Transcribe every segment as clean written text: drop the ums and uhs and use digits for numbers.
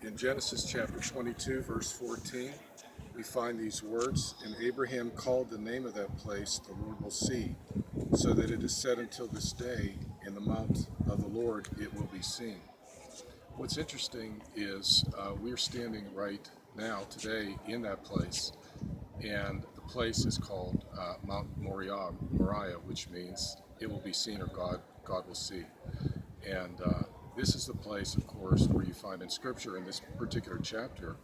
In Genesis chapter 22, verse 14, we find these words, "And Abraham called the name of that place, the Lord will see, so that it is said until this day, in the mount of the Lord it will be seen." What's interesting is we're standing right now, today, in that place, and the place is called Mount Moriah, which means it will be seen, or God will see. And this is the place, of course, where you find in Scripture, in this particular chapter,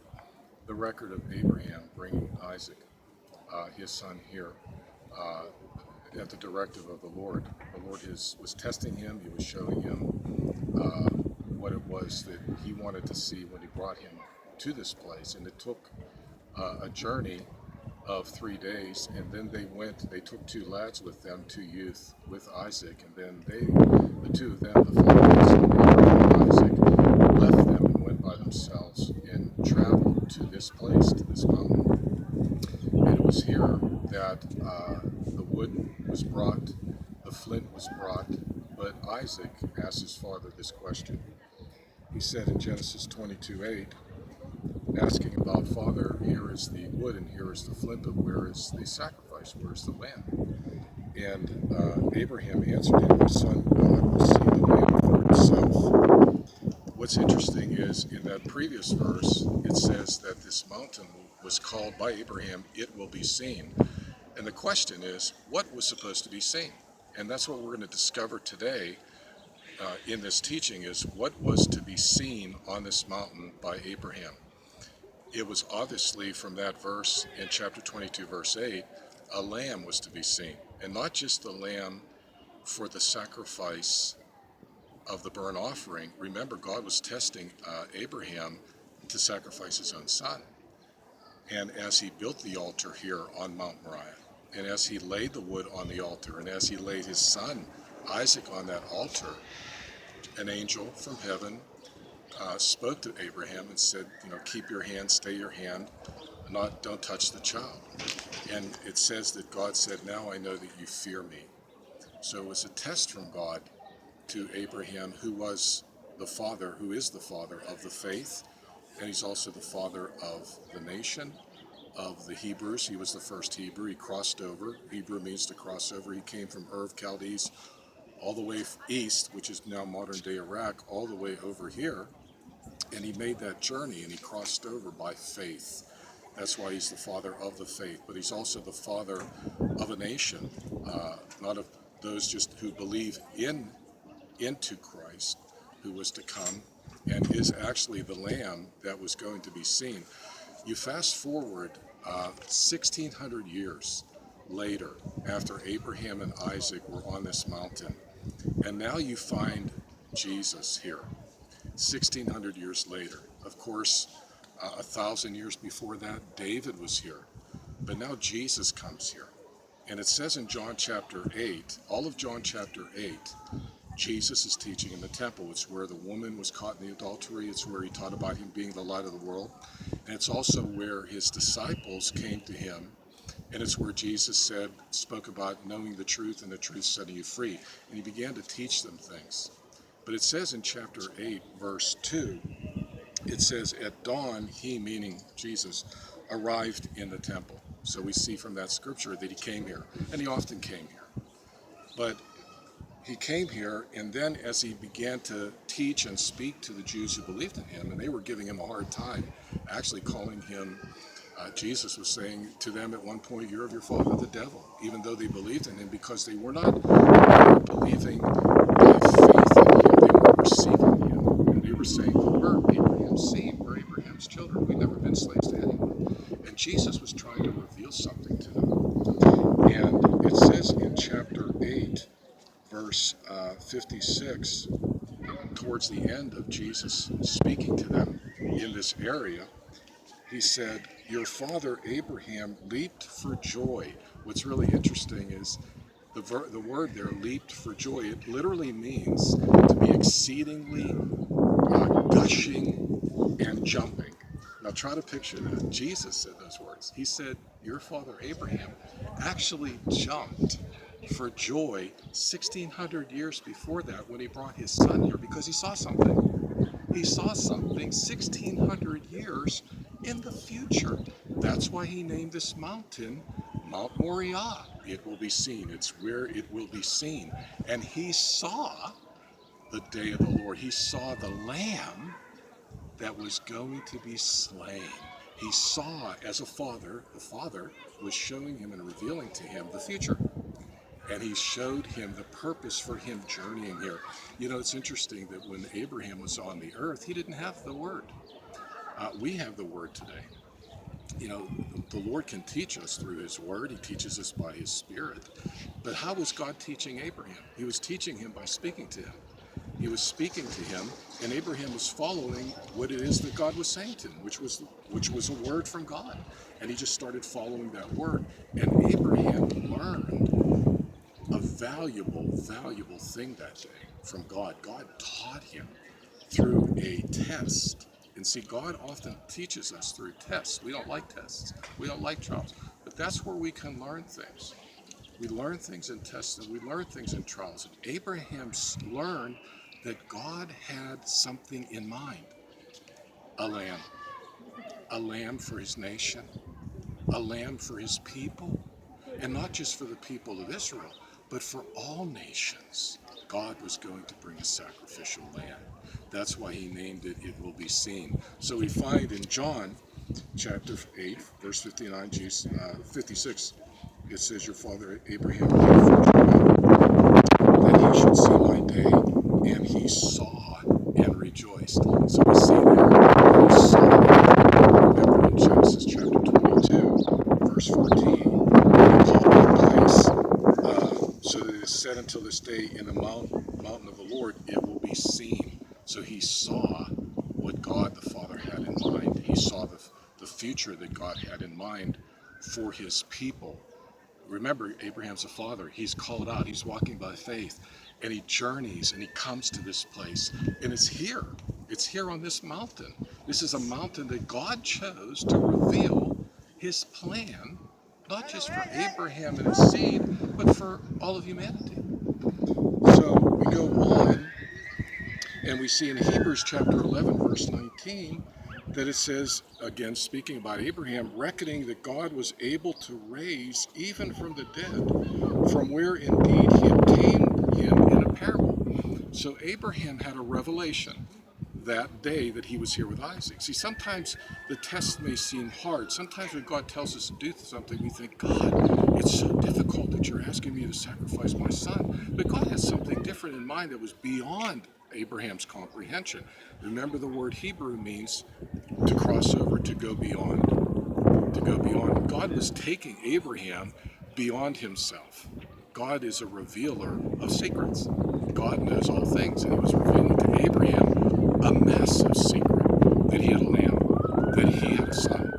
the record of Abraham bringing Isaac, his son, here at the directive of the Lord. The Lord was testing him. He was showing him what it was that he wanted to see when he brought him to this place. And it took a journey of 3 days, and then they took two lads with them, two youth, with Isaac, and then the two of them, the fathers and Isaac, left them and went by themselves and traveled to this place, to this mountain. And it was here that the wood was brought, the flint was brought, but Isaac asked his father this question. He said in Genesis 22:8, asking about, "Father, here is the wood and here is the flint, but where is the sacrifice? Where is the lamb?" And Abraham answered him, "Son, God will see the lamb for himself." What's interesting is in that previous verse, it says that this mountain was called by Abraham, "It will be seen." And the question is, what was supposed to be seen? And that's what we're going to discover today in this teaching, is what was to be seen on this mountain by Abraham. It was obviously, from that verse in chapter 22, verse 8, a lamb was to be seen. And not just the lamb for the sacrifice of the burnt offering. Remember, God was testing Abraham to sacrifice his own son. And as he built the altar here on Mount Moriah, and as he laid the wood on the altar, and as he laid his son Isaac on that altar, an angel from heaven spoke to Abraham and said, keep your hand, stay your hand, don't touch the child. And it says that God said, "Now I know that you fear me." So it was a test from God to Abraham, who is the father of the faith, and he's also the father of the nation, of the Hebrews. He was the first Hebrew. He crossed over. Hebrew means to cross over. He came from Ur of Chaldees all the way east, which is now modern-day Iraq, all the way over here. And he made that journey, and he crossed over by faith. That's why he's the father of the faith. But he's also the father of a nation, not of those just who believe into Christ, who was to come, and is actually the lamb that was going to be seen. You fast forward 1,600 years later, after Abraham and Isaac were on this mountain, and now you find Jesus here. 1,600 years later. Of course, 1,000 years before that, David was here. But now Jesus comes here. And it says in John chapter 8, all of John chapter 8, Jesus is teaching in the temple. It's where the woman was caught in the adultery. It's where he taught about him being the light of the world. And it's also where his disciples came to him. And it's where Jesus spoke about knowing the truth and the truth setting you free. And he began to teach them things. But it says in chapter 8, verse 2, it says, "At dawn, he," meaning Jesus, "arrived in the temple." So we see from that scripture that he came here, and he often came here. But he came here, and then as he began to teach and speak to the Jews who believed in him, and they were giving him a hard time, actually calling him, Jesus was saying to them at one point, "You're of your father the devil," even though they believed in him, because they were not believing by faith in him, they were receiving him. And they were saying, "Well, we're Abraham's seed, we're Abraham's children, we've never been slaves to anyone." And Jesus was trying to reveal something to them. And it says in chapter 8, verse 56, towards the end of Jesus speaking to them in this area, he said, "Your father Abraham leaped for joy." What's really interesting is the word there, leaped for joy. It literally means to be exceedingly gushing and jumping. Now try to picture that. Jesus said those words. He said, "Your father Abraham actually jumped for joy 1,600 years before that when he brought his son here, because he saw something. He saw something 1,600 years in the future. That's why he named this mountain Mount Moriah. It will be seen. It's where it will be seen. And he saw the day of the Lord. He saw the Lamb that was going to be slain. He saw, as a father, the Father was showing him and revealing to him the future. And he showed him the purpose for him journeying here. You know, it's interesting that when Abraham was on the earth, he didn't have the Word. We have the Word today. You know, the Lord can teach us through His Word. He teaches us by His Spirit. But how was God teaching Abraham? He was teaching him by speaking to him. He was speaking to him, and Abraham was following what it is that God was saying to him, which was a word from God. And he just started following that word. And Abraham learned a valuable thing that day from God. God taught him through a test. And see, God often teaches us through tests. We don't like tests. We don't like trials. But that's where we can learn things. We learn things in tests and we learn things in trials. And Abraham learned that God had something in mind. A lamb for his nation, a lamb for his people, and not just for the people of Israel, but for all nations. God was going to bring a sacrificial lamb. That's why he named it, It Will Be Seen. So we find in John chapter 8, verse 59, 56, it says, your father Abraham that he should see my day, and he saw and rejoiced. So we see there, he saw. Remember in Genesis chapter 22, verse 14, he called that place, so that it is said until this day, in the mountain of the Lord, it will be seen. So he saw what God the Father had in mind. He saw the future that God had in mind for his people. Remember, Abraham's a father. He's called out. He's walking by faith. And he journeys and he comes to this place. And it's here. It's here on this mountain. This is a mountain that God chose to reveal his plan, not just for Abraham and his seed, but for all of humanity. So we go on and we see in Hebrews chapter 11, verse 19, that it says, again speaking about Abraham, reckoning that God was able to raise even from the dead, from where indeed he obtained him in a parable. So Abraham had a revelation that day that he was here with Isaac. See, sometimes the test may seem hard. Sometimes when God tells us to do something, we think, God, it's so difficult that you're asking me to sacrifice my son. But God has something different in mind that was beyond Abraham's comprehension. Remember, the word Hebrew means to cross over, to go beyond. To go beyond. God was taking Abraham beyond himself. God is a revealer of secrets. God knows all things, and he was revealing to Abraham a massive secret, that he had a lamb, that he had a son,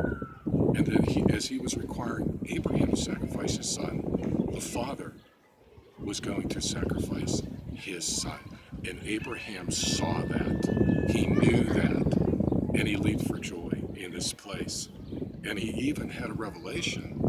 and that as he was requiring Abraham to sacrifice his son, the Father was going to sacrifice his son. And Abraham saw that. He knew that. And he leaped for joy in this place. And he even had a revelation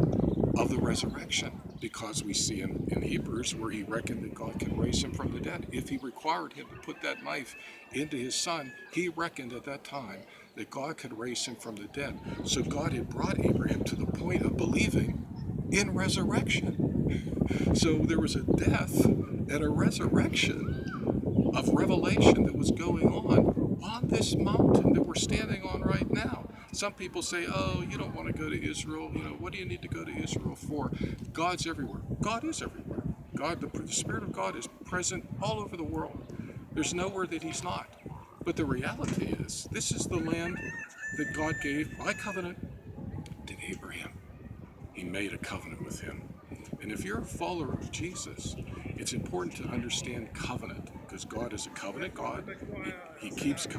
of the resurrection, because we see in Hebrews where he reckoned that God could raise him from the dead. If he required him to put that knife into his son, he reckoned at that time that God could raise him from the dead. So God had brought Abraham to the point of believing in resurrection. So there was a death and a resurrection of revelation that was going on this mountain that we're standing on right now. Some people say, oh, you don't want to go to Israel. You know, what do you need to go to Israel for? God's everywhere. God is everywhere. God, the Spirit of God is present all over the world. There's nowhere that he's not. But the reality is, this is the land that God gave by covenant to Abraham. He made a covenant with him. And if you're a follower of Jesus, it's important to understand covenant, because God is a covenant God. He keeps covenant.